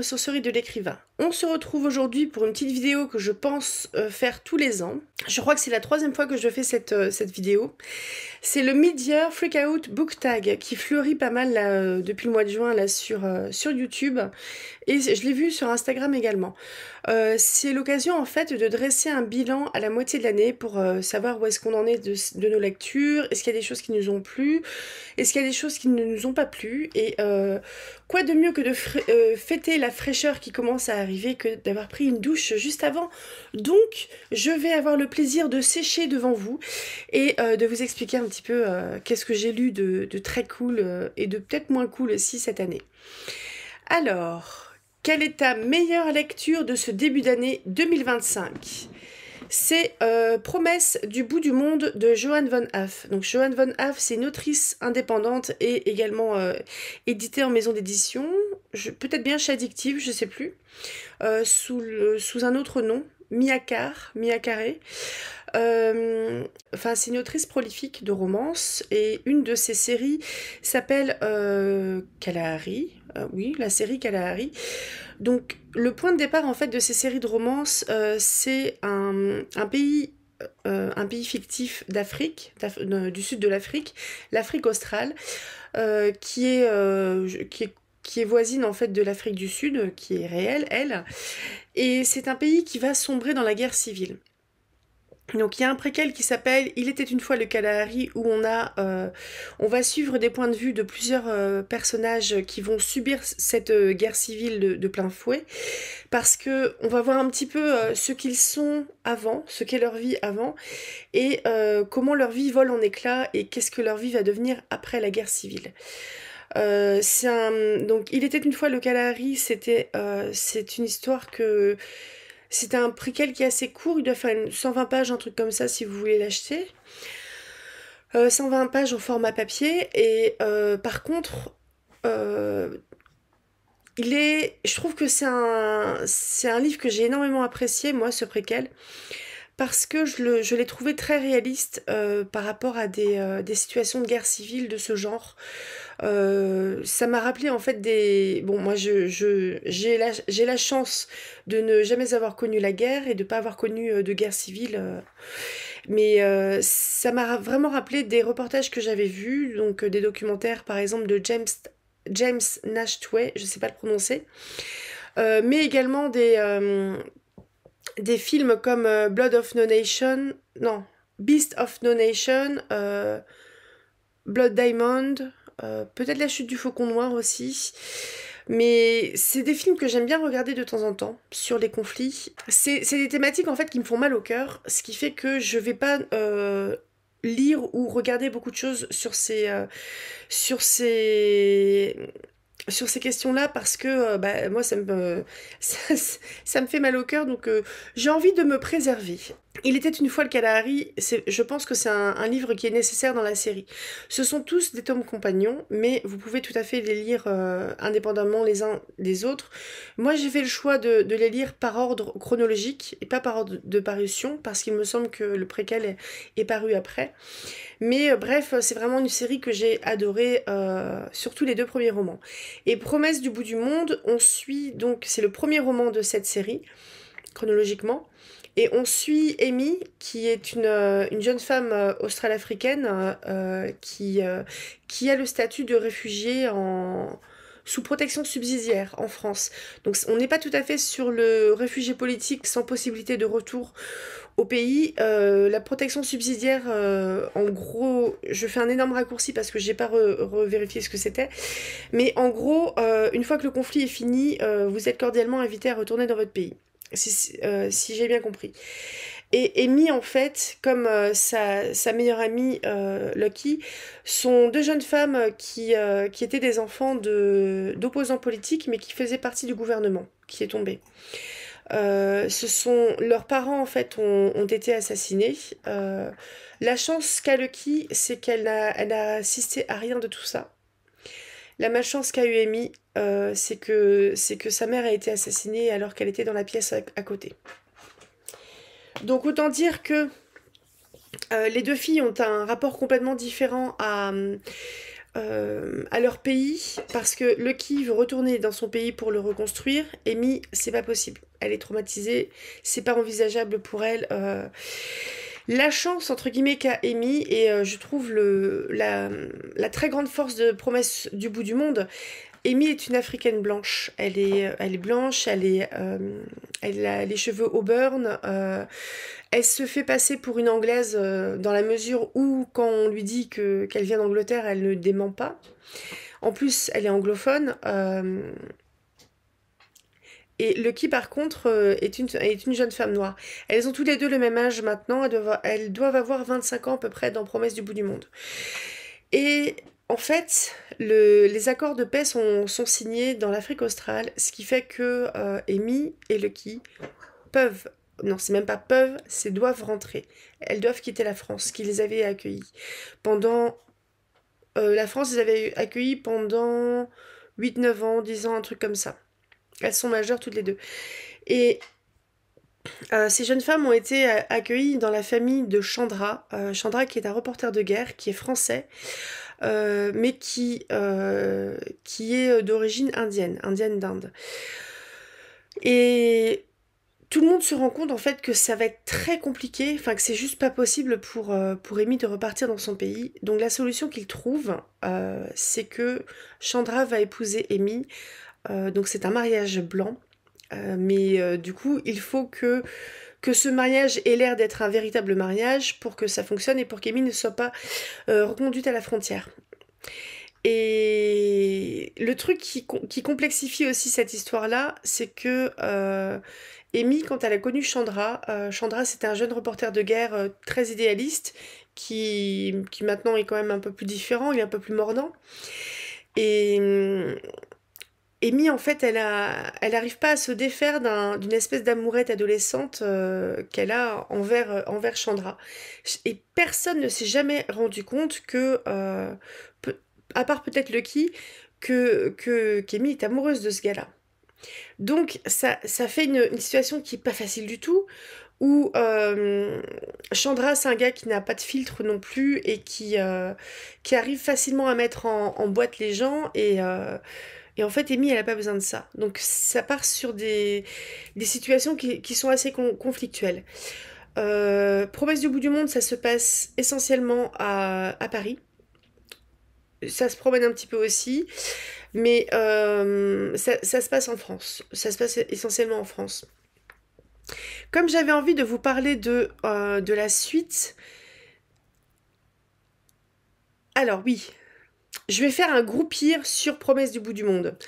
ressourcerie de l'écrivain. On se retrouve aujourd'hui pour une petite vidéo que je pense faire tous les ans. Je crois que c'est la troisième fois que je fais cette vidéo. C'est le Mid-Year Freakout Book Tag qui fleurit pas mal là, depuis le mois de juin là, sur YouTube. Et je l'ai vu sur Instagram également. C'est l'occasion en fait de dresser un bilan à la moitié de l'année pour savoir où est-ce qu'on en est de nos lectures, est-ce qu'il y a des choses qui nous ont plu, est-ce qu'il y a des choses qui ne nous ont pas plu, et quoi de mieux que de fêter la fraîcheur qui commence à arriver que d'avoir pris une douche juste avant. Donc je vais avoir le plaisir de sécher devant vous et de vous expliquer un petit peu qu'est-ce que j'ai lu de très cool et de peut-être moins cool aussi cette année. Alors, quelle est ta meilleure lecture de ce début d'année 2025 ? C'est Promesse du bout du monde de Johann von Haff. Donc Johann von Haff, c'est une autrice indépendante et également éditée en maison d'édition, peut-être bien chez Addictive, je sais plus, sous un autre nom, Mia Carré. Enfin, c'est une autrice prolifique de romance et une de ses séries s'appelle Kalahari. Oui, la série Kalahari. Donc, le point de départ en fait de ces séries de romance, c'est un pays fictif d'Afrique, du sud de l'Afrique, l'Afrique australe, qui est voisine en fait de l'Afrique du Sud, qui est réelle, elle. Et c'est un pays qui va sombrer dans la guerre civile. Donc il y a un préquel qui s'appelle Il était une fois le Kalahari, où on va suivre des points de vue de plusieurs personnages qui vont subir cette guerre civile de plein fouet, parce que on va voir un petit peu ce qu'ils sont avant, ce qu'est leur vie avant, et comment leur vie vole en éclats, et qu'est-ce que leur vie va devenir après la guerre civile. Donc Il était une fois le Kalahari, c'est une histoire que... C'est un préquel qui est assez court, il doit faire 120 pages, un truc comme ça, si vous voulez l'acheter. 120 pages au format papier, et par contre, je trouve que c'est un livre que j'ai énormément apprécié, moi, ce préquel, parce que je l'ai trouvé très réaliste par rapport à des situations de guerre civile de ce genre. Ça m'a rappelé en fait Bon, moi j'ai la chance de ne jamais avoir connu la guerre et de ne pas avoir connu de guerre civile. Mais ça m'a vraiment rappelé des reportages que j'avais vus, donc des documentaires par exemple de James Nashtway, je sais pas le prononcer, mais également des films comme Beast of No Nation, Blood Diamond, peut-être La chute du faucon noir aussi. Mais c'est des films que j'aime bien regarder de temps en temps sur les conflits. C'est des thématiques en fait qui me font mal au cœur, ce qui fait que je vais pas lire ou regarder beaucoup de choses sur ces questions-là, parce que moi ça me fait mal au cœur, donc j'ai envie de me préserver. Il était une fois le Kalahari, je pense que c'est un livre qui est nécessaire dans la série. Ce sont tous des tomes compagnons, mais vous pouvez tout à fait les lire indépendamment les uns des autres. Moi j'ai fait le choix de les lire par ordre chronologique et pas par ordre de parution, parce qu'il me semble que le préquel est paru après. Mais bref, c'est vraiment une série que j'ai adorée, surtout les deux premiers romans. Et Promesse du bout du monde, on suit donc, c'est le premier roman de cette série, chronologiquement, et on suit Amy, qui est une jeune femme australo-africaine qui a le statut de réfugiée sous protection subsidiaire en France. Donc on n'est pas tout à fait sur le réfugié politique sans possibilité de retour au pays. La protection subsidiaire, en gros, je fais un énorme raccourci parce que j'ai pas revérifié ce que c'était, mais en gros, une fois que le conflit est fini, vous êtes cordialement invité à retourner dans votre pays, si j'ai bien compris. Et Amy, en fait, comme sa meilleure amie Lucky, sont deux jeunes femmes qui étaient des enfants d'opposants politiques, mais qui faisaient partie du gouvernement qui est tombé. Leurs parents en fait ont été assassinés. La chance qu'a Lucky, c'est qu'elle n'a assisté à rien de tout ça. La malchance qu'a eu Amy, c'est que sa mère a été assassinée alors qu'elle était dans la pièce à côté. Donc autant dire que les deux filles ont un rapport complètement différent à leur pays parce que Lucky veut retourner dans son pays pour le reconstruire. Amy, c'est pas possible. Elle est traumatisée, c'est pas envisageable pour elle. La chance, entre guillemets, qu'a Amy, et je trouve la très grande force de Promesse du bout du monde. Amy est une africaine blanche. Elle est blanche, elle a les cheveux auburn. Elle se fait passer pour une anglaise dans la mesure où, quand on lui dit qu'elle vient d'Angleterre, elle ne dément pas. En plus, elle est anglophone. Et Lucky, par contre, est une jeune femme noire. Elles ont tous les deux le même âge maintenant. Elles doivent avoir 25 ans à peu près dans Promesse du bout du monde. Et en fait, les accords de paix sont signés dans l'Afrique australe, ce qui fait que Amy et Lucky peuvent, non, c'est même pas peuvent, c'est doivent rentrer. Elles doivent quitter la France, qui les avait accueillies. Pendant. La France les avait accueillies pendant 8, 9 ans, 10 ans, un truc comme ça. Elles sont majeures toutes les deux. Et ces jeunes femmes ont été accueillies dans la famille de Chandra. Chandra, qui est un reporter de guerre, qui est français, mais qui est d'origine indienne d'Inde. Et tout le monde se rend compte en fait que ça va être très compliqué, enfin que c'est juste pas possible pour Amy de repartir dans son pays. Donc la solution qu'il trouve, c'est que Chandra va épouser Amy. Donc c'est un mariage blanc. Mais du coup, il faut que ce mariage ait l'air d'être un véritable mariage pour que ça fonctionne et pour qu'Amy ne soit pas reconduite à la frontière. Et le truc qui complexifie aussi cette histoire-là, c'est que Amy, quand elle a connu Chandra, Chandra c'était un jeune reporter de guerre très idéaliste qui maintenant est quand même un peu plus différent, il est un peu plus mordant. Et Amy, en fait, elle arrive pas à se défaire d'une espèce d'amourette adolescente qu'elle a envers Chandra. Et personne ne s'est jamais rendu compte que, à part peut-être Lucky, qu'Amy est amoureuse de ce gars-là. Donc ça fait une situation qui est pas facile du tout, où Chandra, c'est un gars qui n'a pas de filtre non plus et qui arrive facilement à mettre en boîte les gens et en fait, Amy, elle n'a pas besoin de ça. Donc ça part sur des situations qui sont assez conflictuelles. Promesse du bout du monde, ça se passe essentiellement à Paris. Ça se promène un petit peu aussi, mais ça se passe en France. Ça se passe essentiellement en France. Comme j'avais envie de vous parler de la suite... Alors oui, je vais faire un groupir sur Promesse du bout du monde.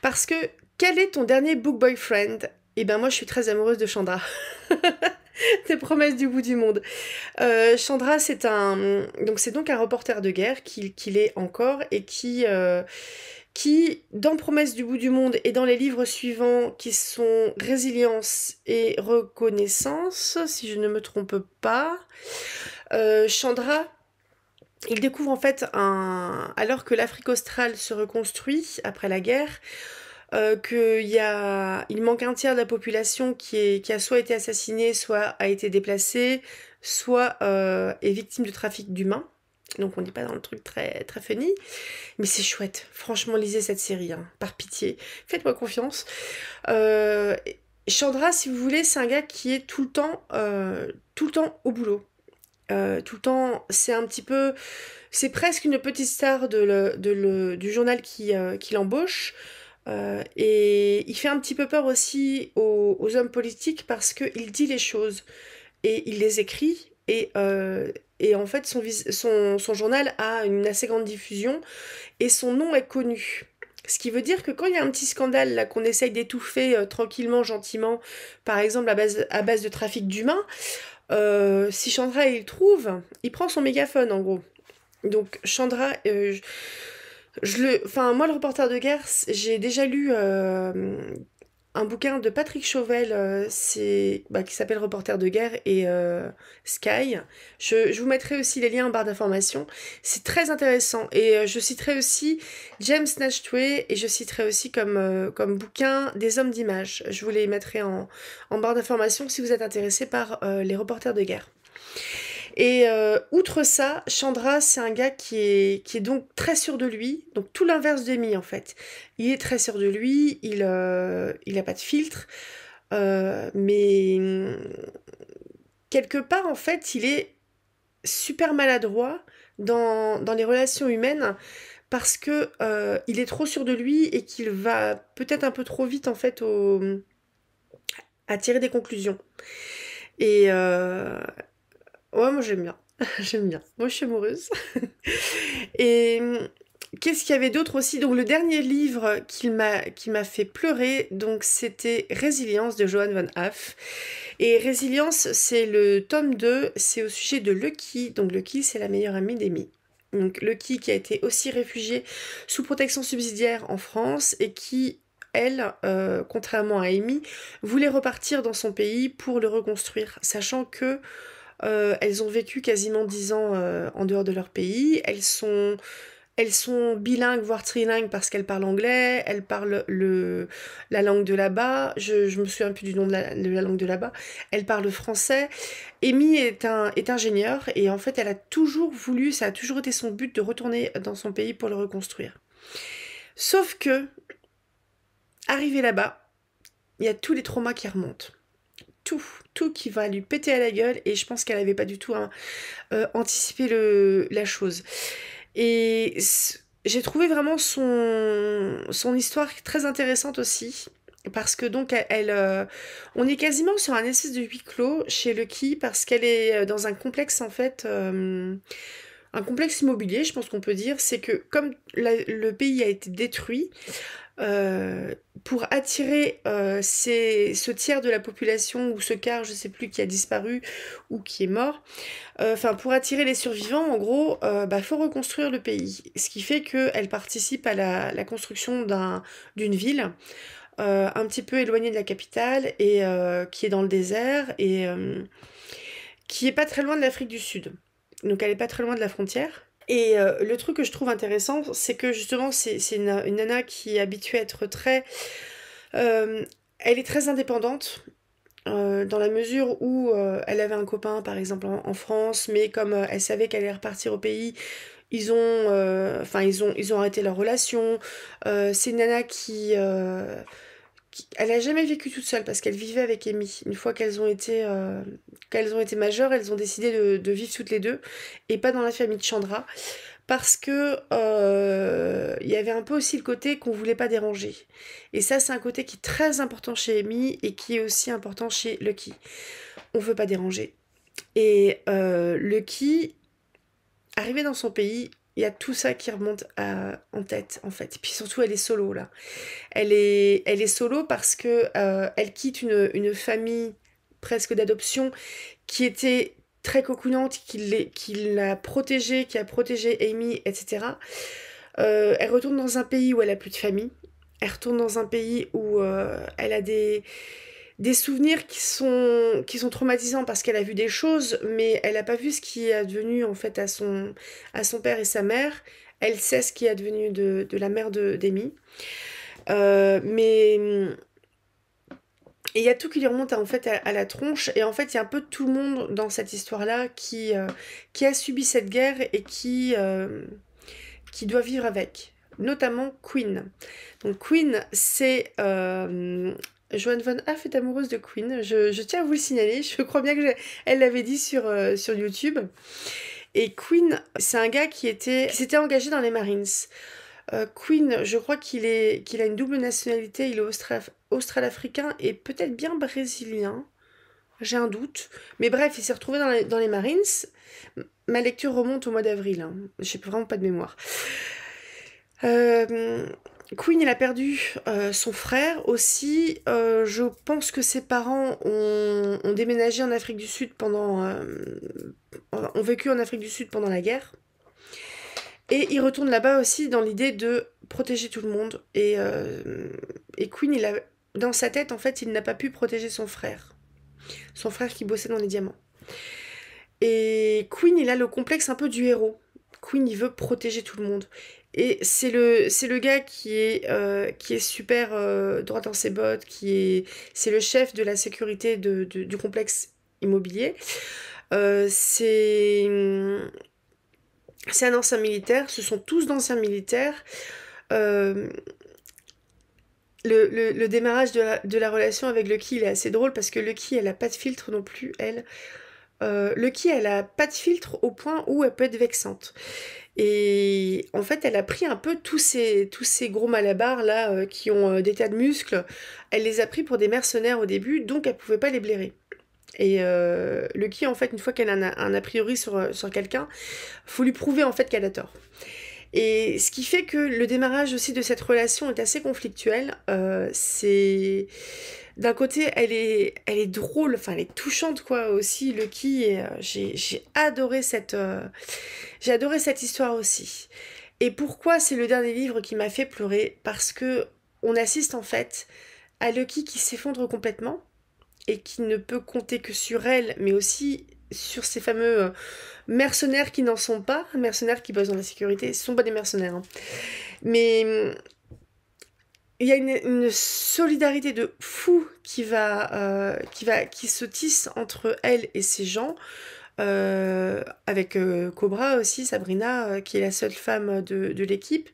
Parce que, quel est ton dernier book boyfriend? Eh ben moi, je suis très amoureuse de Chandra. Des Promesses du bout du monde. Chandra, c'est donc un reporter de guerre qu'il est encore et qui, dans Promesses du bout du monde et dans les livres suivants qui sont Résilience et Reconnaissance, si je ne me trompe pas, Chandra, il découvre en fait alors que l'Afrique australe se reconstruit après la guerre, il manque un tiers de la population qui a soit été assassinée, soit a été déplacée, soit est victime de trafic d'humains. Donc on n'est pas dans le truc très, très funny. Mais c'est chouette. Franchement, lisez cette série, hein, par pitié. Faites-moi confiance. Chandra, si vous voulez, c'est un gars qui est tout le temps au boulot. Tout le temps, c'est presque une petite star du journal qui l'embauche. Et il fait un petit peu peur aussi aux hommes politiques parce qu'il dit les choses et il les écrit et en fait son journal a une assez grande diffusion et son nom est connu. Ce qui veut dire que quand il y a un petit scandale là qu'on essaye d'étouffer tranquillement, gentiment, par exemple à base de trafic d'humains, si Chandra il trouve, il prend son mégaphone en gros. Donc Chandra, moi le reporter de guerre, j'ai déjà lu un bouquin de Patrick Chauvel, qui s'appelle Reporter de guerre et Sky. Je vous mettrai aussi les liens en barre d'informations. C'est très intéressant et je citerai aussi James Nachtwey et je citerai aussi comme bouquin Des hommes d'image. Je vous les mettrai en barre d'informations si vous êtes intéressé par les reporters de guerre. Et outre ça, Chandra, c'est un gars qui est donc très sûr de lui, donc tout l'inverse d'Amy en fait. Il est très sûr de lui, il a pas de filtre, mais quelque part en fait, il est super maladroit dans les relations humaines parce que il est trop sûr de lui et qu'il va peut-être un peu trop vite en fait à tirer des conclusions. Et ouais, moi j'aime bien. J'aime bien. Moi je suis amoureuse. Et qu'est-ce qu'il y avait d'autre aussi? Donc le dernier livre qui m'a fait pleurer, donc c'était Résilience de Johann von Haff. Et Résilience, c'est le tome 2, c'est au sujet de Lucky. Donc Lucky, c'est la meilleure amie d'Amy. Donc Lucky qui a été aussi réfugiée sous protection subsidiaire en France et qui, elle, contrairement à Amy, voulait repartir dans son pays pour le reconstruire, sachant que elles ont vécu quasiment 10 ans en dehors de leur pays. Elles sont bilingues, voire trilingues, parce qu'elles parlent anglais, elles parlent la langue de là-bas. Je me souviens plus du nom de la langue de là-bas. Elles parlent français. Amy est ingénieure et en fait, elle a toujours voulu, ça a toujours été son but de retourner dans son pays pour le reconstruire. Sauf que, arrivé là-bas, il y a tous les traumas qui remontent. Tout qui va lui péter à la gueule et je pense qu'elle n'avait pas du tout anticipé la chose. Et j'ai trouvé vraiment son histoire très intéressante aussi. Parce que donc on est quasiment sur un espèce de huis clos chez Lucky parce qu'elle est dans un complexe en fait, un complexe immobilier, je pense qu'on peut dire. C'est que comme le pays a été détruit, euh, pour attirer ce tiers de la population ou ce quart, je sais plus, qui a disparu ou qui est mort, enfin pour attirer les survivants, en gros, faut reconstruire le pays. Ce qui fait qu'elle participe à la construction d'une ville un petit peu éloignée de la capitale et qui est dans le désert et qui est pas très loin de l'Afrique du Sud. Donc elle est pas très loin de la frontière. Et le truc que je trouve intéressant, c'est que justement, c'est une nana qui est habituée à être très... elle est très indépendante, dans la mesure où elle avait un copain, par exemple, en France, mais comme elle savait qu'elle allait repartir au pays, ils ont arrêté leur relation. C'est une nana elle a jamais vécu toute seule parce qu'elle vivait avec Amy. Une fois qu'elles ont été majeures, elles ont décidé de vivre toutes les deux et pas dans la famille de Chandra parce que il y avait un peu aussi le côté qu'on voulait pas déranger. Et ça, c'est un côté qui est très important chez Amy et qui est aussi important chez Lucky. On veut pas déranger. Et Lucky, arrivé dans son pays, il y a tout ça qui remonte en tête en fait. Et puis surtout, elle est solo là. Elle est solo parce que elle quitte une famille presque d'adoption qui était très cocoonante, qui l'a protégée, qui a protégé Amy, etc. Elle retourne dans un pays où elle a plus de famille. Elle retourne dans un pays où elle a des souvenirs qui sont traumatisants parce qu'elle a vu des choses, mais elle n'a pas vu ce qui est advenu en fait à son père et sa mère. Elle sait ce qui est advenu de la mère d'Amy. Mais et il y a tout qui lui remonte en fait à la tronche et en fait il y a un peu tout le monde dans cette histoire-là qui a subi cette guerre et qui doit vivre avec, notamment Queen. Donc Queen, c'est Joanne Von Haff est amoureuse de Queen. Je tiens à vous le signaler. Je crois bien que elle l'avait dit sur YouTube. Et Queen, c'est un gars qui s'était engagé dans les Marines. Queen, je crois qu'il a une double nationalité. Il est australafricain et peut-être bien brésilien. J'ai un doute. Mais bref, il s'est retrouvé dans les Marines. Ma lecture remonte au mois d'avril. Hein. J'ai vraiment pas de mémoire. Queen, il a perdu son frère aussi. Je pense que ses parents ont déménagé en Afrique du Sud ont vécu en Afrique du Sud pendant la guerre. Et il retourne là-bas aussi dans l'idée de protéger tout le monde. Et Queen, dans sa tête, en fait, il n'a pas pu protéger son frère. Son frère qui bossait dans les diamants. Et Queen, il a le complexe un peu du héros. Queen, il veut protéger tout le monde. Et c'est le gars qui est super droit dans ses bottes, c'est le chef de la sécurité du complexe immobilier. C'est un ancien militaire, ce sont tous d'anciens militaires. Euh, le démarrage de la relation avec Lucky, il est assez drôle parce que Lucky, elle a pas de filtre non plus, elle. Lucky, elle a pas de filtre au point où elle peut être vexante. Et en fait, elle a pris un peu tous ces gros malabars là qui ont des tas de muscles. Elle les a pris pour des mercenaires au début, donc elle pouvait pas les blairer. Et Lucky, en fait, une fois qu'elle a un a priori sur quelqu'un, faut lui prouver en fait qu'elle a tort. Et ce qui fait que le démarrage aussi de cette relation est assez conflictuel. C'est d'un côté, elle est drôle, enfin elle est touchante quoi aussi, Lucky. Et j'ai adoré cette histoire aussi. Et pourquoi c'est le dernier livre qui m'a fait pleurer? Parce que on assiste en fait à Lucky qui s'effondre complètement et qui ne peut compter que sur elle, mais aussi sur ces fameux mercenaires qui n'en sont pas, mercenaires qui bossent dans la sécurité, ce sont pas des mercenaires, hein. Mais il y a une solidarité de fou qui se tisse entre elle et ces gens, avec Cobra aussi, Sabrina, qui est la seule femme de l'équipe.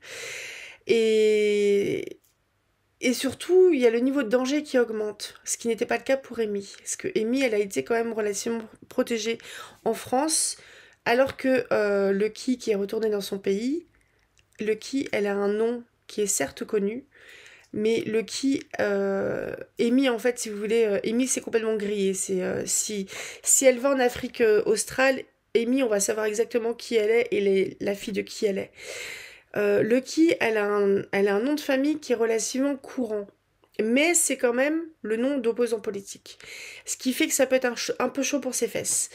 Et, et surtout, il y a le niveau de danger qui augmente, ce qui n'était pas le cas pour Amy. Parce que Amy, elle a été quand même relativement protégée en France, alors que Lucky, qui est retourné dans son pays, Lucky, elle a un nom qui est certes connu, mais Lucky, Amy, en fait, si vous voulez, Amy, c'est complètement grillé. Si elle va en Afrique australe, Amy, on va savoir exactement qui elle est et la fille de qui elle est. Lucky, elle a un nom de famille qui est relativement courant. Mais c'est quand même le nom d'opposant politique. Ce qui fait que ça peut être un peu chaud pour ses fesses.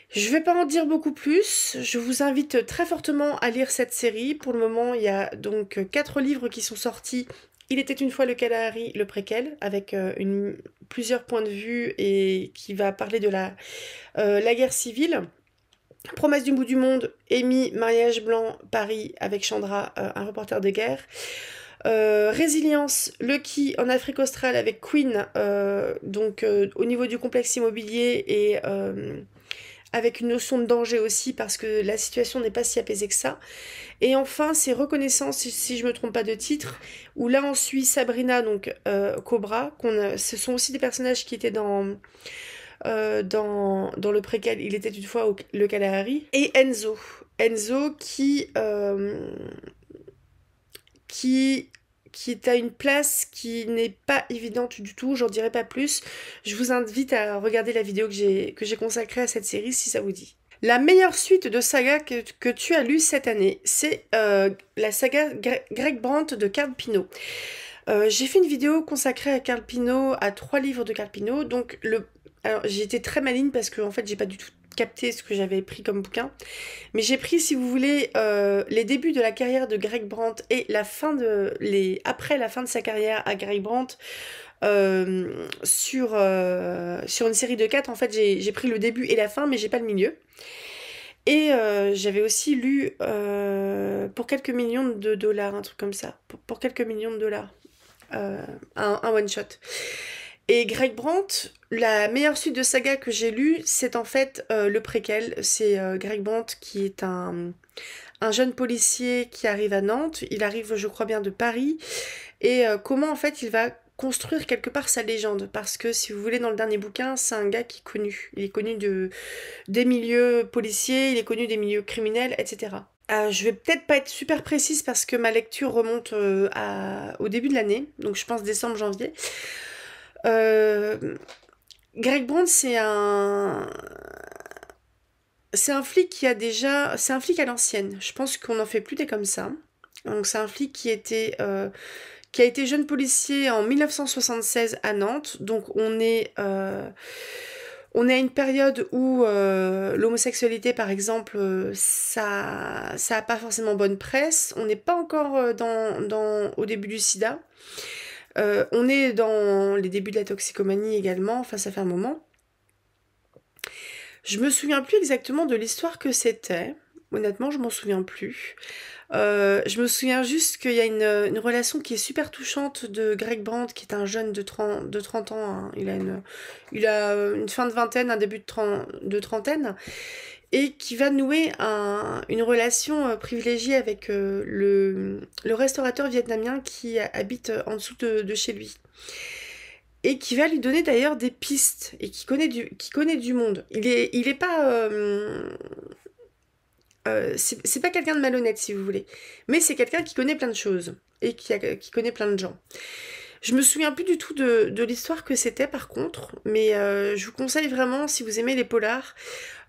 Je vais pas en dire beaucoup plus. Je vous invite très fortement à lire cette série. Pour le moment, il y a donc 4 livres qui sont sortis. Il était une fois le Kalahari, le préquel, avec plusieurs points de vue et qui va parler de la guerre civile. Promesse du bout du monde, Amy, mariage blanc, Paris, avec Chandra, un reporter de guerre. Résilience, Lucky en Afrique australe avec Queen, au niveau du complexe immobilier et avec une notion de danger aussi parce que la situation n'est pas si apaisée que ça. Et enfin, c'est Reconnaissance, si je me trompe pas de titre, où là on suit Sabrina, donc Cobra, ce sont aussi des personnages qui étaient dans le préquel, il était une fois le Kalahari, et Enzo. Enzo qui est à une place qui n'est pas évidente du tout, j'en dirai pas plus. Je vous invite à regarder la vidéo que j'ai consacrée à cette série si ça vous dit. La meilleure suite de saga que tu as lue cette année, c'est la saga Greg Brandt de Carl Pino. J'ai fait une vidéo consacrée à Carl Pino, à 3 livres de Carl Pino, donc alors j'ai été très maligne parce que en fait j'ai pas du tout capté ce que j'avais pris comme bouquin, mais j'ai pris, si vous voulez, les débuts de la carrière de Greg Brandt et après la fin de sa carrière à Greg Brandt, sur une série de 4, en fait j'ai pris le début et la fin, mais j'ai pas le milieu. Et j'avais aussi lu pour quelques millions de dollars, un truc comme ça, pour quelques millions de dollars, un one shot. Et Greg Brandt, la meilleure suite de saga que j'ai lue, c'est en fait le préquel. C'est Greg Brandt qui est un jeune policier qui arrive à Nantes. Il arrive, je crois bien, de Paris. Et comment en fait il va construire quelque part sa légende. Parce que si vous voulez, dans le dernier bouquin, c'est un gars qui est connu. Il est connu des milieux policiers, il est connu des milieux criminels, etc. Je vais peut-être pas être super précise parce que ma lecture remonte au début de l'année, donc je pense décembre-janvier. Greg Brandt, c'est un flic c'est un flic à l'ancienne. Je pense qu'on n'en fait plus des comme ça. Donc c'est un flic qui a été jeune policier en 1976 à Nantes. Donc on est à une période où l'homosexualité, par exemple, ça a pas forcément bonne presse. On n'est pas encore au début du sida. On est dans les débuts de la toxicomanie également, enfin ça fait un moment. Je me souviens plus exactement de l'histoire que c'était. Honnêtement, je m'en souviens plus. Je me souviens juste qu'il y a une relation qui est super touchante de Greg Brandt, qui est un jeune de 30 ans, hein. Il a une fin de vingtaine, un début de trentaine, et qui va nouer une relation privilégiée avec le restaurateur vietnamien qui habite en dessous de chez lui. Et qui va lui donner d'ailleurs des pistes, et qui connaît du monde. Il est pas... c'est pas quelqu'un de malhonnête, si vous voulez. Mais c'est quelqu'un qui connaît plein de choses. Et qui connaît plein de gens. Je me souviens plus du tout de l'histoire que c'était, par contre. Mais je vous conseille vraiment, si vous aimez les polars,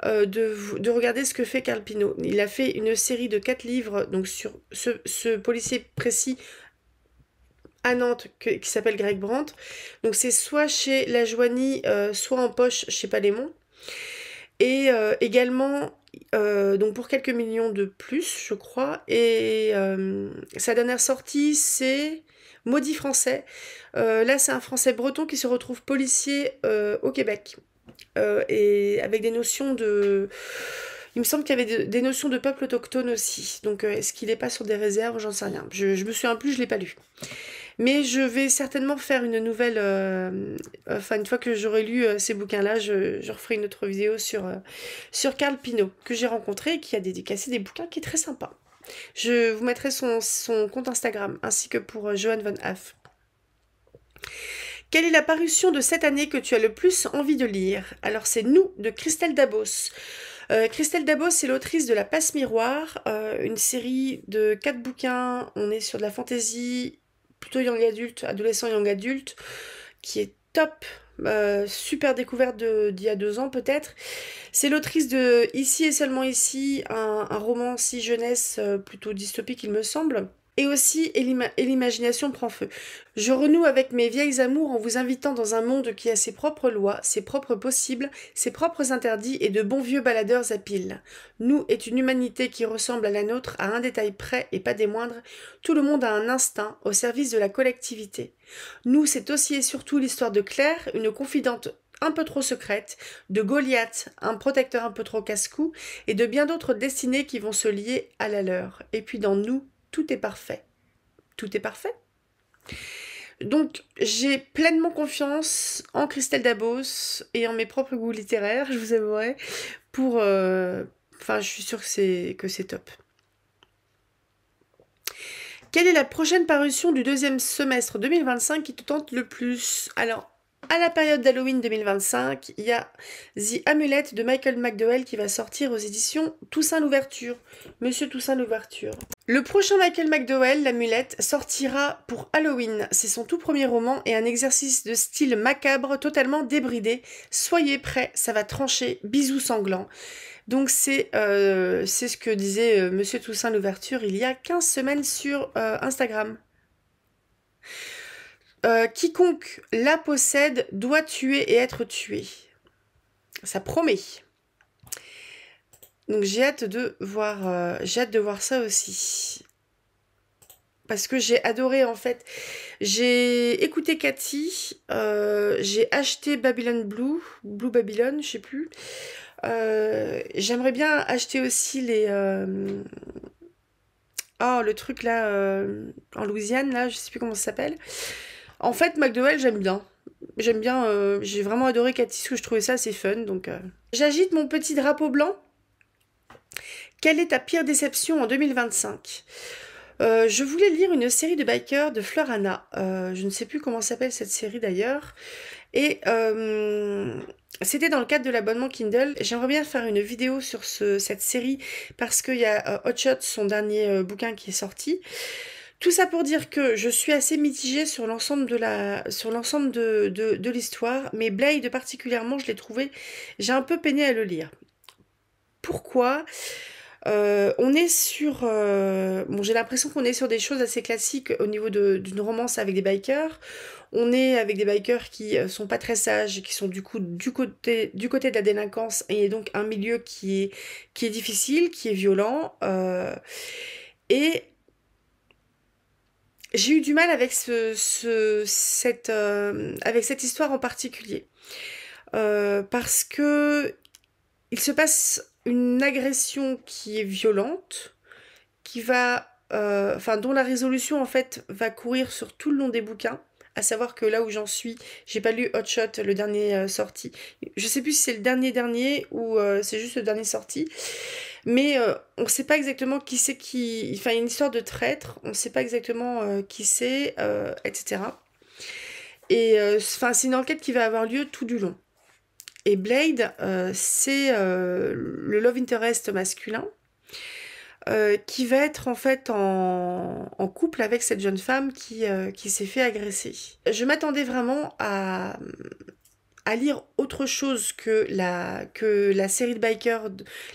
de regarder ce que fait Carl Pino. Il a fait une série de 4 livres donc sur ce policier précis à Nantes qui s'appelle Greg Brandt. Donc c'est soit chez La Joanie, soit en poche chez Palémon. Et également, donc pour quelques millions de plus, je crois. Et sa dernière sortie, c'est Maudit Français. Là, c'est un Français breton qui se retrouve policier au Québec. Et avec des notions de... Il me semble qu'il y avait des notions de peuple autochtone aussi. Donc est-ce qu'il n'est pas sur des réserves? J'en sais rien. Je me souviens plus, je ne l'ai pas lu. Mais je vais certainement faire une nouvelle... enfin, une fois que j'aurai lu ces bouquins-là, je referai une autre vidéo sur Carl Pino, que j'ai rencontré et qui a dédicacé des bouquins qui est très sympa. Je vous mettrai son compte Instagram, ainsi que pour Johan Von Haff. Quelle est la parution de cette année que tu as le plus envie de lire? Alors c'est Nous, de Christelle Dabos. Christelle Dabos, c'est l'autrice de La Passe Miroir, une série de 4 bouquins. On est sur de la fantasy, plutôt young adulte, adolescent young adulte, qui est top. Super découverte d'il y a 2 ans peut-être. C'est l'autrice de Ici et seulement ici, un roman si jeunesse plutôt dystopique il me semble. Et aussi Et l'imagination prend feu. Je renoue avec mes vieilles amours en vous invitant dans un monde qui a ses propres lois, ses propres possibles, ses propres interdits et de bons vieux baladeurs à piles. Nous est une humanité qui ressemble à la nôtre à un détail près et pas des moindres. Tout le monde a un instinct au service de la collectivité. Nous, c'est aussi et surtout l'histoire de Claire, une confidente un peu trop secrète, de Goliath, un protecteur un peu trop casse-cou, et de bien d'autres destinées qui vont se lier à la leur. Et puis dans nous, tout est parfait. Tout est parfait. Donc, j'ai pleinement confiance en Christelle Dabos et en mes propres goûts littéraires, je vous avouerai, pour... Enfin, je suis sûre que c'est top. Quelle est la prochaine parution du 2e semestre 2025 qui te tente le plus? Alors, à la période d'Halloween 2025, il y a The Amulet de Michael McDowell qui va sortir aux éditions Toussaint Louverture. Monsieur Toussaint Louverture. Le prochain Michael McDowell, L'Amulette, sortira pour Halloween. C'est son tout premier roman et un exercice de style macabre totalement débridé. Soyez prêts, ça va trancher, bisous sanglants. Donc c'est ce que disait Monsieur Toussaint Louverture il y a 15 semaines sur Instagram. Quiconque la possède doit tuer et être tué. Ça promet. Donc j'ai hâte de voir ça aussi. Parce que j'ai adoré en fait. J'ai écouté Cathy, j'ai acheté Babylon Blue Babylon, je sais plus. J'aimerais bien acheter aussi les... Oh, le truc là, en Louisiane, là, je sais plus comment ça s'appelle. En fait, McDowell, j'aime bien. J'aime bien, j'ai vraiment adoré Cathy, parce que je trouvais ça assez fun, donc... J'agite mon petit drapeau blanc. Quelle est ta pire déception en 2025? Je voulais lire une série de bikers de Fleur Anna. Je ne sais plus comment s'appelle cette série d'ailleurs. Et c'était dans le cadre de l'abonnement Kindle. J'aimerais bien faire une vidéo sur cette série parce qu'il y a Hot Shot, son dernier bouquin qui est sorti. Tout ça pour dire que je suis assez mitigée sur l'ensemble de l'histoire, mais Blade particulièrement, je l'ai trouvé, j'ai un peu peiné à le lire. Pourquoi? On est sur... bon, j'ai l'impression qu'on est sur des choses assez classiques au niveau d'une romance avec des bikers. On est avec des bikers qui sont pas très sages, qui sont du coup du côté de la délinquance, et donc un milieu qui est difficile, qui est violent. Et j'ai eu du mal avec avec cette histoire en particulier. Parce que il se passe une agression qui est violente, qui va, dont la résolution en fait va courir sur tout le long des bouquins. À savoir que là où j'en suis, j'ai pas lu Hot Shot, le dernier sorti. Je sais plus si c'est le dernier ou c'est juste le dernier sorti. Mais on sait pas exactement qui c'est qui. Enfin, il y a une histoire de traître, on sait pas exactement qui c'est, etc. Et c'est une enquête qui va avoir lieu tout du long. Et Blade, c'est le love interest masculin qui va être en fait en couple avec cette jeune femme qui s'est fait agresser. Je m'attendais vraiment à lire autre chose que la série de bikers,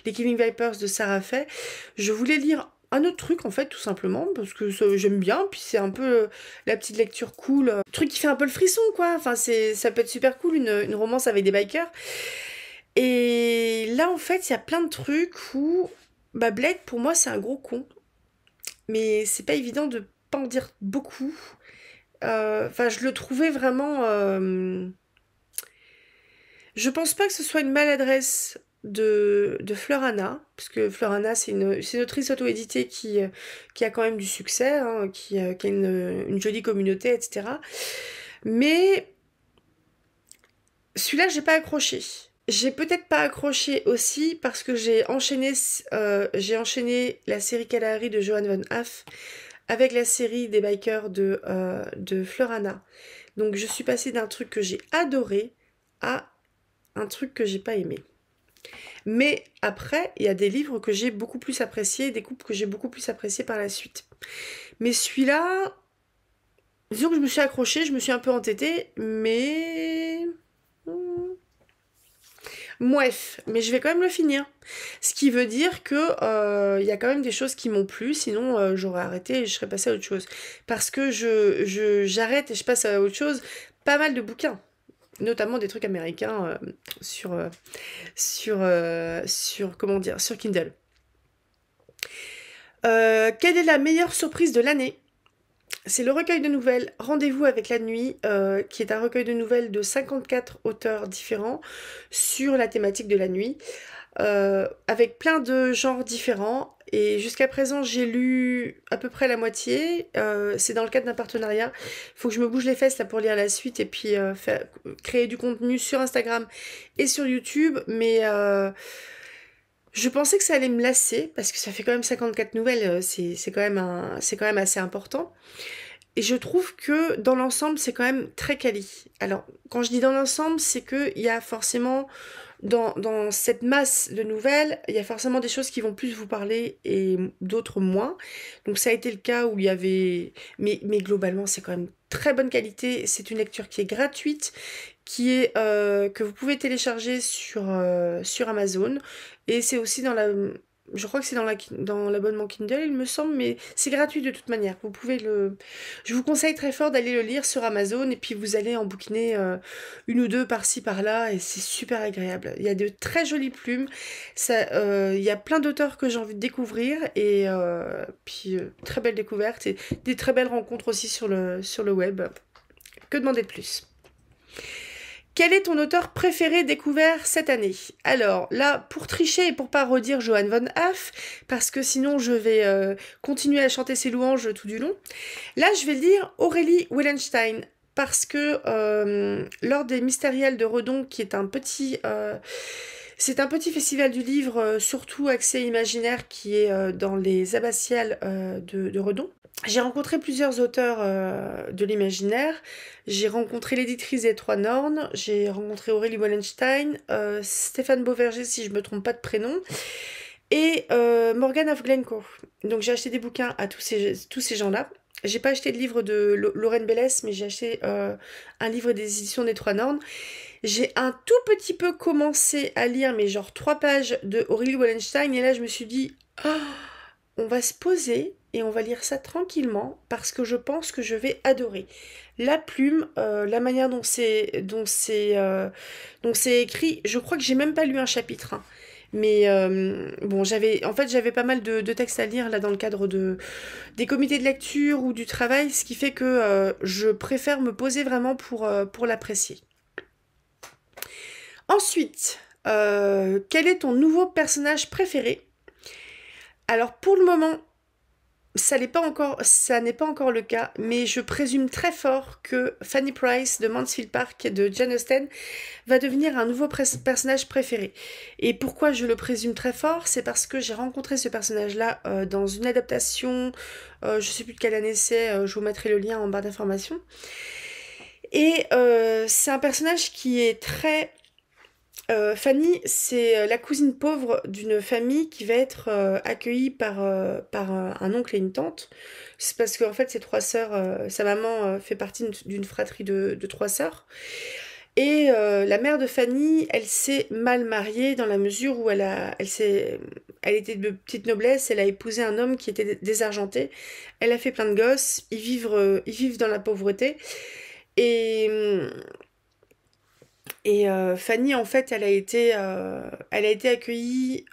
les Killing Vipers de Sarah Fay. Je voulais lire un autre truc en fait tout simplement parce que j'aime bien, puis c'est un peu la petite lecture cool, truc qui fait un peu le frisson quoi, enfin ça peut être super cool une romance avec des bikers. Et là en fait il y a plein de trucs où Blade pour moi c'est un gros con, mais c'est pas évident de pas en dire beaucoup. Je le trouvais vraiment je pense pas que ce soit une maladresse de Fleur Anna, parce que Fleur Anna, c'est une autrice auto-éditée qui a quand même du succès, hein, qui a une jolie communauté, etc. Mais celui-là, j'ai pas accroché. J'ai peut-être pas accroché aussi parce que j'ai enchaîné la série Kalahari de Johan Van Haff avec la série des bikers de Fleur Anna. Donc je suis passée d'un truc que j'ai adoré à un truc que j'ai pas aimé. Mais après, il y a des livres que j'ai beaucoup plus appréciés, des couples que j'ai beaucoup plus appréciés par la suite. Mais celui-là, disons que je me suis accrochée, je me suis un peu entêtée, mais... Bref, mais je vais quand même le finir. Ce qui veut dire que y a quand même des choses qui m'ont plu, sinon j'aurais arrêté et je serais passée à autre chose. Parce que j'arrête et je passe à autre chose, pas mal de bouquins. Notamment des trucs américains sur Kindle. Quelle est la meilleure surprise de l'année? C'est le recueil de nouvelles Rendez-vous avec la nuit, qui est un recueil de nouvelles de 54 auteurs différents sur la thématique de la nuit, avec plein de genres différents. Et jusqu'à présent, j'ai lu à peu près la moitié. C'est dans le cadre d'un partenariat. Il faut que je me bouge les fesses là pour lire la suite et puis créer du contenu sur Instagram et sur YouTube. Mais je pensais que ça allait me lasser parce que ça fait quand même 54 nouvelles. C'est quand même assez important. Et je trouve que dans l'ensemble, c'est quand même très quali. Alors, quand je dis dans l'ensemble, c'est qu'il y a forcément, dans cette masse de nouvelles, il y a forcément des choses qui vont plus vous parler et d'autres moins. Donc ça a été le cas où il y avait... Mais globalement, c'est quand même très bonne qualité. C'est une lecture qui est gratuite, que vous pouvez télécharger sur Amazon. Et c'est aussi dans la... Je crois que c'est dans l'abonnement Kindle, il me semble, mais c'est gratuit de toute manière. Vous pouvez Je vous conseille très fort d'aller le lire sur Amazon et puis vous allez en bouquiner une ou deux par-ci par-là et c'est super agréable. Il y a de très jolies plumes. Il y a plein d'auteurs que j'ai envie de découvrir et puis très belle découverte et des très belles rencontres aussi sur le web. Que demander de plus? Quel est ton auteur préféré découvert cette année? Alors là, pour tricher et pour pas redire Johan Van Haff, parce que sinon je vais continuer à chanter ses louanges tout du long, là je vais le dire Aurélie Wellenstein, parce que lors des Mystériels de Redon, qui est c'est un petit festival du livre, surtout axé imaginaire, qui est dans les abbatiales de Redon. J'ai rencontré plusieurs auteurs de l'imaginaire. J'ai rencontré l'éditrice des Trois Nornes, j'ai rencontré Aurélie Wallenstein, Stéphane Beauverger, si je me trompe pas de prénom, et Morgan of Glencoe. Donc j'ai acheté des bouquins à tous ces gens-là. J'ai pas acheté de livre de Lorraine Bellès, mais j'ai acheté un livre des éditions des Trois Nornes. J'ai un tout petit peu commencé à lire, mais genre 3 pages de Aurélie Wallenstein, et là je me suis dit, oh, on va se poser et on va lire ça tranquillement parce que je pense que je vais adorer. La plume, la manière dont c'est écrit, je crois que j'ai même pas lu un chapitre, hein. Mais bon, j'avais pas mal de textes à lire là dans le cadre des comités de lecture ou du travail, ce qui fait que je préfère me poser vraiment pour l'apprécier. Ensuite, Quel est ton nouveau personnage préféré? Alors pour le moment, ça n'est pas encore le cas, mais je présume très fort que Fanny Price de Mansfield Park et de Jane Austen va devenir un nouveau personnage préféré. Et pourquoi je le présume très fort? C'est parce que j'ai rencontré ce personnage-là dans une adaptation, je sais plus de quelle année c'est, je vous mettrai le lien en barre d'informations. Et c'est un personnage qui est très... Fanny, c'est la cousine pauvre d'une famille qui va être accueillie par un oncle et une tante. C'est parce qu'en fait, ses trois sœurs, sa maman fait partie d'une fratrie de trois sœurs. Et la mère de Fanny, elle s'est mal mariée dans la mesure où elle était de petite noblesse, elle a épousé un homme qui était désargenté. Elle a fait plein de gosses, ils vivent dans la pauvreté. Et, Fanny, en fait, elle a été accueillie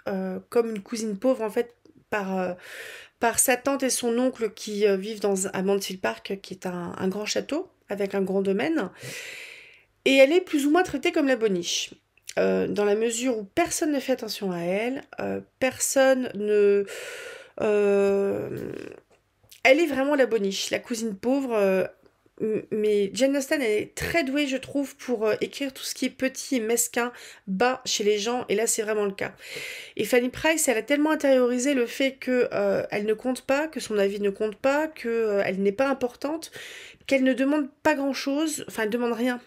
comme une cousine pauvre, en fait, par sa tante et son oncle qui vivent à Mansfield Park, qui est un grand château avec un grand domaine. Et elle est plus ou moins traitée comme la boniche. Dans la mesure où personne ne fait attention à elle, personne ne... euh, elle est vraiment la boniche, la cousine pauvre. Mais Jane Austen, elle est très douée, je trouve, pour écrire tout ce qui est petit et mesquin, bas chez les gens, et là, c'est vraiment le cas. Et Fanny Price, elle a tellement intériorisé le fait que elle ne compte pas, que son avis ne compte pas, que elle n'est pas importante, qu'elle ne demande pas grand-chose, enfin, elle demande rien,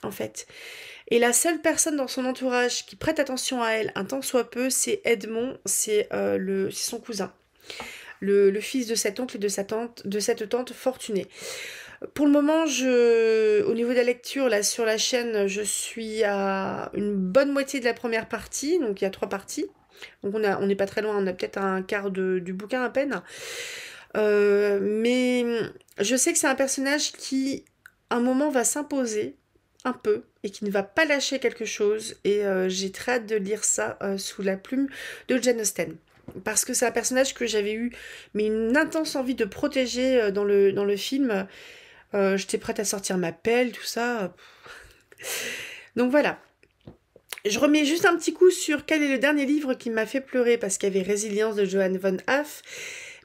en fait. Et la seule personne dans son entourage qui prête attention à elle, un tant soit peu, c'est Edmond, c'est son cousin. Le fils de cet oncle et de cette tante fortunée. Pour le moment, au niveau de la lecture, là, sur la chaîne, je suis à une bonne moitié de la première partie, donc il y a 3 parties. Donc on n'est pas très loin, on a peut-être un quart du bouquin à peine. Mais je sais que c'est un personnage qui, un moment, va s'imposer un peu et qui ne va pas lâcher quelque chose. Et j'ai très hâte de lire ça sous la plume de Jane Austen. Parce que c'est un personnage que j'avais eu mais une intense envie de protéger dans le film. J'étais prête à sortir ma pelle, tout ça. Donc voilà. Je remets juste un petit coup sur quel est le dernier livre qui m'a fait pleurer, parce qu'il y avait Résilience de Johann von Haff,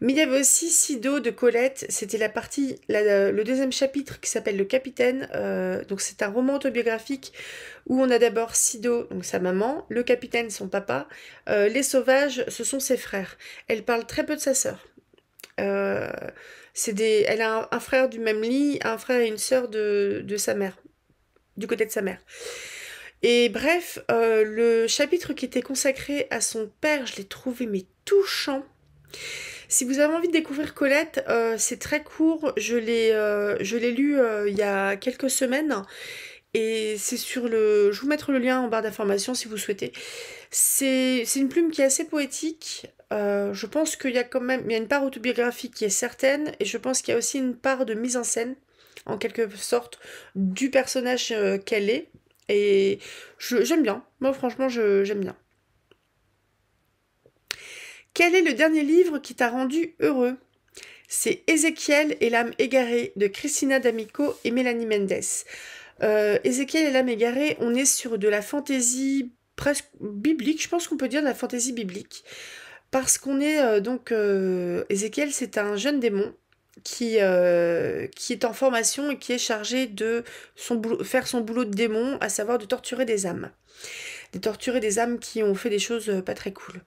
mais il y avait aussi Sido de Colette. C'était le deuxième chapitre qui s'appelle Le Capitaine. Donc c'est un roman autobiographique où on a d'abord Sido, donc sa maman, le capitaine, son papa, les sauvages, ce sont ses frères. Elle parle très peu de sa sœur. Euh, Elle a un frère du même lit, un frère et une sœur de sa mère, du côté de sa mère. Et bref, le chapitre qui était consacré à son père, je l'ai trouvé mais touchant. Si vous avez envie de découvrir Colette, c'est très court. Je l'ai lu il y a quelques semaines. Et c'est je vous mettrai le lien en barre d'informations si vous souhaitez. C'est une plume qui est assez poétique. Je pense qu'il y a quand même il y a une part autobiographique qui est certaine. Et je pense qu'il y a aussi une part de mise en scène, en quelque sorte, du personnage qu'elle est. Et j'aime bien. Moi, franchement, j'aime bien. Quel est le dernier livre qui t'a rendu heureux? C'est Ézéchiel et l'âme égarée de Christina D'Amico et Mélanie Mendes. Ézéchiel et l'âme égarée, on est sur de la fantaisie presque biblique, je pense qu'on peut dire de la fantaisie biblique. Parce qu'on est Ézéchiel, c'est un jeune démon qui est en formation et qui est chargé de faire son boulot de démon, à savoir de torturer des âmes. De torturer des âmes qui ont fait des choses pas très cool.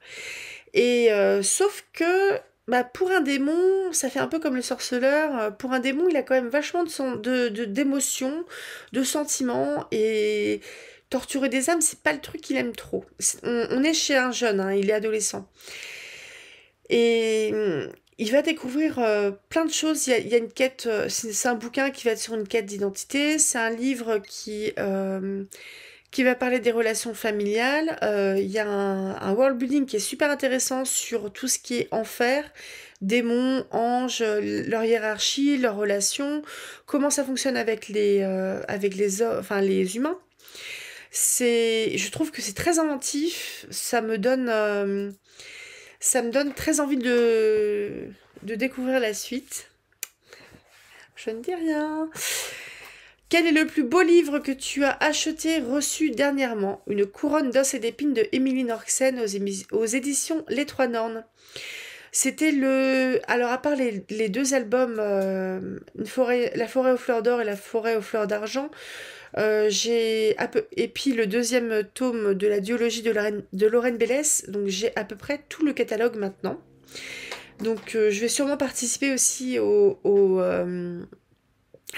Et sauf que bah, pour un démon, ça fait un peu comme le sorceleur. Pour un démon, il a quand même vachement d'émotions, de sentiments. Et torturer des âmes, c'est pas le truc qu'il aime trop. On est chez un jeune, hein, il est adolescent. Et il va découvrir plein de choses. Il y a une quête, c'est un bouquin qui va être sur une quête d'identité. C'est un livre qui va parler des relations familiales. Il y a un world building qui est super intéressant sur tout ce qui est enfer, démons, anges, leur hiérarchie, leurs relations, comment ça fonctionne avec les humains. Je trouve que c'est très inventif. Ça me donne très envie de découvrir la suite. Je ne dis rien. Quel est le plus beau livre que tu as acheté, reçu dernièrement? Une couronne d'os et d'épines de Émilie Norxen aux éditions Les Trois Nornes. C'était le... Alors, à part les deux albums, La forêt aux fleurs d'or et La forêt aux fleurs d'argent, et puis le deuxième tome de la duologie de Lorraine Bellès, donc j'ai à peu près tout le catalogue maintenant. Donc, je vais sûrement participer aussi à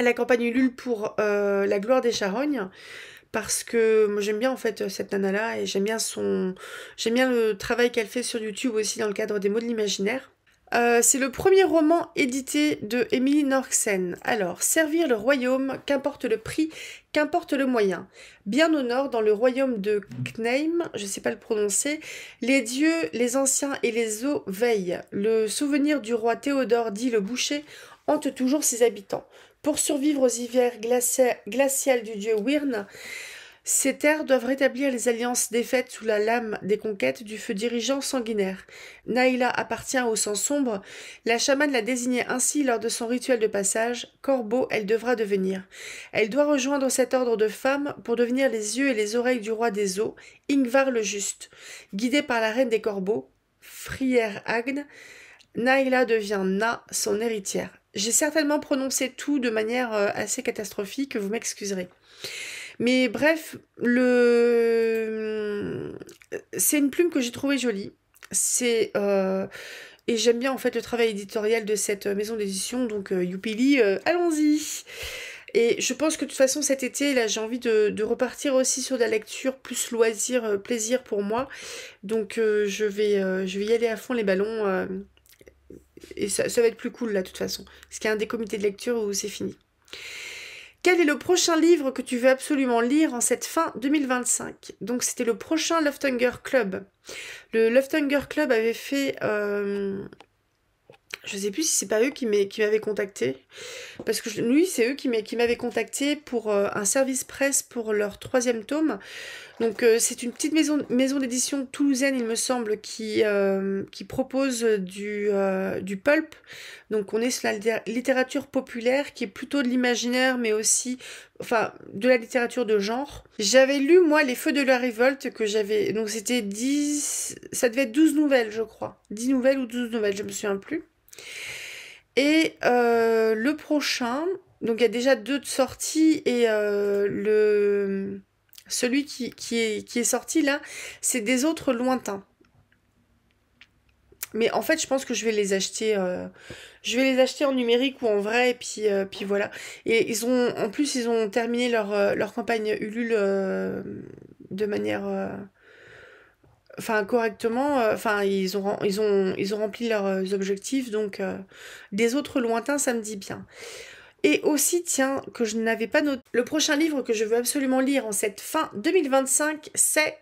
la campagne Ulule pour La gloire des charognes, parce que moi j'aime bien en fait cette nana là et j'aime bien le travail qu'elle fait sur YouTube aussi dans le cadre des mots de l'imaginaire. C'est le premier roman édité de Émilie Norxen. Alors, servir le royaume, qu'importe le prix, qu'importe le moyen. Bien au nord, dans le royaume de Kneim, je sais pas le prononcer, les dieux, les anciens et les eaux veillent. Le souvenir du roi Théodore, dit le boucher, hante toujours ses habitants. Pour survivre aux hivers glaciales du dieu Wyrn, ces terres doivent rétablir les alliances défaites sous la lame des conquêtes du feu dirigeant sanguinaire. Naïla appartient au sang sombre. La chamane l'a désignée ainsi lors de son rituel de passage. Corbeau, elle devra devenir. Elle doit rejoindre cet ordre de femmes pour devenir les yeux et les oreilles du roi des eaux, Ingvar le Juste. Guidée par la reine des corbeaux, Frière Agne, Naïla devient Na, son héritière. J'ai certainement prononcé tout de manière assez catastrophique, vous m'excuserez. Mais bref, c'est une plume que j'ai trouvée jolie. Et j'aime bien en fait le travail éditorial de cette maison d'édition, donc Youpili, allons-y. Et je pense que de toute façon cet été, là, j'ai envie de repartir aussi sur de la lecture, plus loisir, plaisir pour moi. Donc je vais y aller à fond les ballons. Et ça va être plus cool là de toute façon. Parce qu'il y a un des comités de lecture où c'est fini. Quel est le prochain livre que tu veux absolument lire en cette fin 2025? Donc c'était le prochain Loftunger Club. Le Loftunger Club avait fait... je sais plus si c'est pas eux qui m'avaient contacté. Parce que oui, c'est eux qui m'avaient contacté pour un service presse pour leur 3e tome. Donc c'est une petite maison d'édition toulousaine, il me semble, qui propose du pulp. Donc on est sur la littérature populaire, qui est plutôt de l'imaginaire, mais aussi de la littérature de genre. J'avais lu, moi, Les Feux de la Révolte, que j'avais... Donc c'était 10... Ça devait être 12 nouvelles, je crois. 10 nouvelles ou 12 nouvelles, je me souviens plus. Et le prochain... Donc il y a déjà 2 de sorties, et celui qui est sorti là, c'est Des autres lointains. Mais en fait, je pense que je vais les acheter. Je vais les acheter en numérique ou en vrai, et puis voilà. Et en plus, ils ont terminé leur campagne Ulule de manière, correctement. Ils ont rempli leurs objectifs. Donc, Des autres lointains, ça me dit bien. Et aussi, tiens, que je n'avais pas noté. Le prochain livre que je veux absolument lire en cette fin 2025, c'est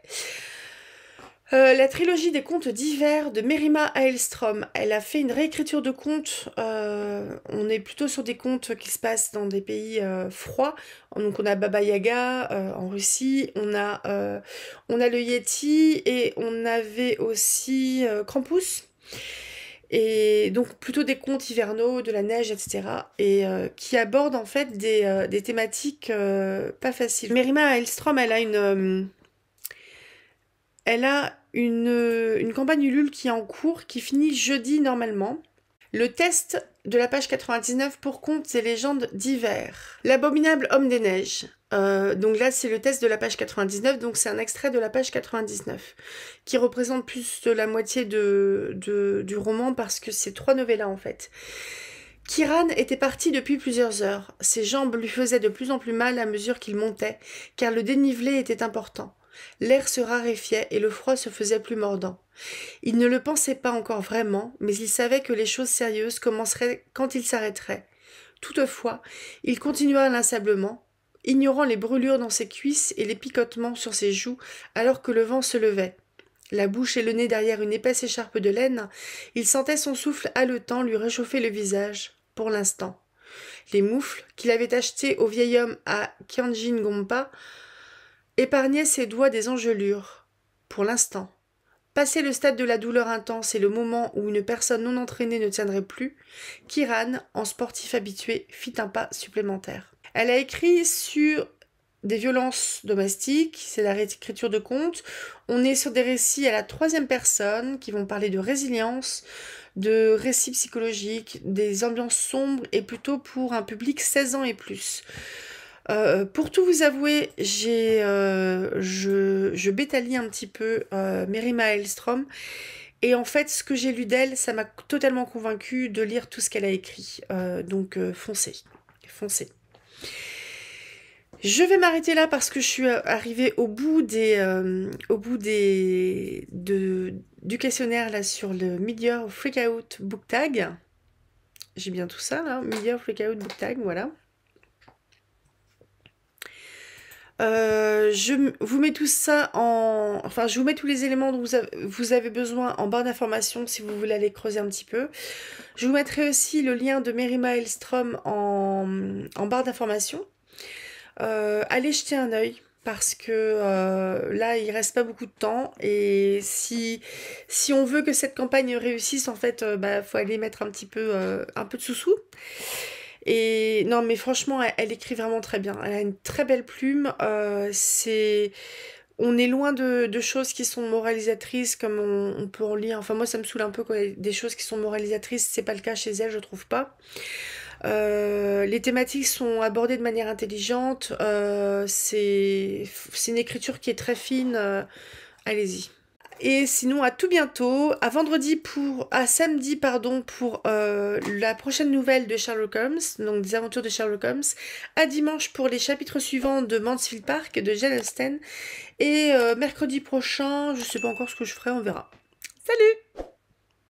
la trilogie des contes d'hiver de Merima Haelstrom. Elle a fait une réécriture de contes. On est plutôt sur des contes qui se passent dans des pays froids. Donc on a Baba Yaga en Russie, on a le Yeti, et on avait aussi Krampus. Et donc plutôt des contes hivernaux, de la neige, etc. Et qui abordent en fait des thématiques pas faciles. Merima Haelstrom, elle a une campagne Ulule qui est en cours, qui finit jeudi normalement. Le test de la page 99 pour contes et légendes d'hiver. L'abominable homme des neiges. Donc là, c'est le test de la page 99, donc c'est un extrait de la page 99, qui représente plus de la moitié du roman, parce que c'est 3 novellas en fait. Kiran était parti depuis plusieurs heures. Ses jambes lui faisaient de plus en plus mal à mesure qu'il montait, car le dénivelé était important. L'air se raréfiait et le froid se faisait plus mordant. Il ne le pensait pas encore vraiment, mais il savait que les choses sérieuses commenceraient quand il s'arrêterait. Toutefois, il continua inlassablement, ignorant les brûlures dans ses cuisses et les picotements sur ses joues alors que le vent se levait. La bouche et le nez derrière une épaisse écharpe de laine, il sentait son souffle haletant lui réchauffer le visage, pour l'instant. Les moufles qu'il avait achetées au vieil homme à Kianjin-gompa épargnait ses doigts des engelures, pour l'instant. Passé le stade de la douleur intense et le moment où une personne non entraînée ne tiendrait plus, Kiran, en sportif habitué, fit un pas supplémentaire. Elle a écrit sur des violences domestiques, c'est la réécriture de contes. On est sur des récits à la troisième personne qui vont parler de résilience, de récits psychologiques, des ambiances sombres et plutôt pour un public 16 ans et plus. Pour tout vous avouer, je bêta-lis un petit peu Mérima Hellström. Et en fait, ce que j'ai lu d'elle, ça m'a totalement convaincue de lire tout ce qu'elle a écrit. Donc foncez, foncez. Je vais m'arrêter là parce que je suis arrivée au bout du questionnaire là sur le Mid-Year Freakout Book Tag. J'ai bien tout ça là, Mid-Year Freakout Book Tag, voilà. Je vous mets tout ça en... Enfin, je vous mets tous les éléments dont vous avez besoin en barre d'informations si vous voulez aller creuser un petit peu. Je vous mettrai aussi le lien de Mérima Hellström en barre d'informations. Allez jeter un œil parce que là, il reste pas beaucoup de temps et si on veut que cette campagne réussisse, en fait, faut aller mettre un peu de sous-sous. Et non, mais franchement, elle écrit vraiment très bien. Elle a une très belle plume. On est loin de choses qui sont moralisatrices comme on peut en lire. Enfin, moi, ça me saoule un peu quand il y a des choses qui sont moralisatrices. C'est pas le cas chez elle, je trouve pas. Les thématiques sont abordées de manière intelligente. C'est une écriture qui est très fine. Allez-y. Et sinon, à tout bientôt, à samedi, pardon, pour la prochaine nouvelle de Sherlock Holmes, donc des aventures de Sherlock Holmes, à dimanche pour les chapitres suivants de Mansfield Park de Jane Austen, et mercredi prochain, je sais pas encore ce que je ferai, on verra. Salut!